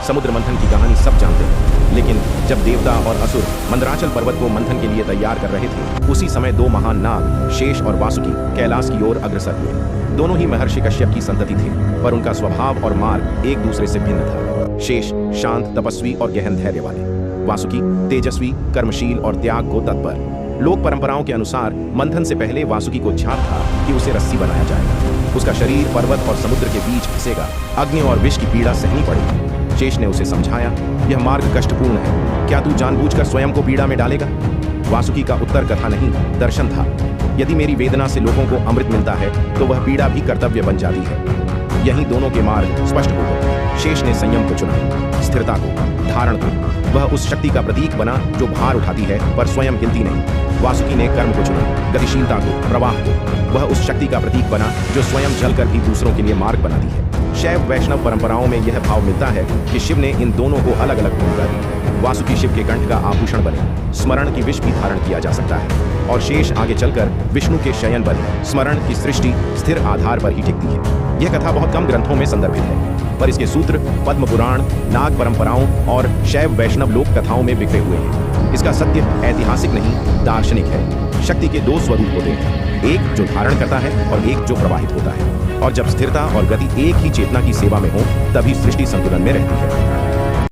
समुद्र मंथन की कहानी सब जानते हैं, लेकिन जब देवता और असुर मंदराचल पर्वत को मंथन के लिए तैयार कर रहे थे, उसी समय दो महान नाग शेष और वासुकी कैलाश की ओर अग्रसर हुए। दोनों ही महर्षि कश्यप की संतति थे, पर उनका स्वभाव और मार्ग एक दूसरे से भिन्न था। शेष शांत, तपस्वी और गहन धैर्य वाले, वासुकी तेजस्वी, कर्मशील और त्याग को तत्पर। लोक परंपराओं के अनुसार मंथन से पहले वासुकी को ध्यान था कि उसे रस्सी बनाया जाएगा। उसका शरीर पर्वत और समुद्र के बीच फंसेगा, अग्नि और विष की पीड़ा सहनी पड़ेगी। शेष ने उसे समझाया, यह मार्ग कष्टपूर्ण है, क्या तू जानबूझकर स्वयं को पीड़ा में डालेगा? वासुकी का उत्तर कथा नहीं, दर्शन था। यदि मेरी वेदना से लोगों को अमृत मिलता है तो वह पीड़ा भी कर्तव्य बन जाती है। यहीं दोनों के मार्ग स्पष्ट हो गए। शेष ने संयम को चुना, स्थिरता को, धारण को। वह उस शक्ति का प्रतीक बना जो भार उठाती है पर स्वयं हिलती नहीं। वासुकी ने कर्म को चुना, गतिशीलता को, प्रवाह को। वह उस शक्ति का प्रतीक बना जो स्वयं जलकर भी दूसरों के लिए मार्ग बनाती है। शैव वैष्णव परंपराओं में यह भाव मिलता है कि शिव ने इन दोनों को अलग अलग भूमिका दी। वासुकी शिव के कंठ का आभूषण बने, स्मरण की विष भी धारण किया जा सकता है, और शेष आगे चलकर विष्णु के शयन बने। स्मरण की सृष्टि स्थिर आधार पर ही टिकती है। यह कथा बहुत कम ग्रंथों में संदर्भित है, पर इसके सूत्र पद्म पुराण, नाग परंपराओं और शैव वैष्णव लोक कथाओं में बिखरे हुए हैं। इसका सत्य ऐतिहासिक नहीं, दार्शनिक है। शक्ति के दो स्वरूप होते हैं, एक जो धारण करता है और एक जो प्रवाहित होता है। और जब स्थिरता और गति एक ही चेतना की सेवा में हो, तभी सृष्टि संतुलन में रहती है।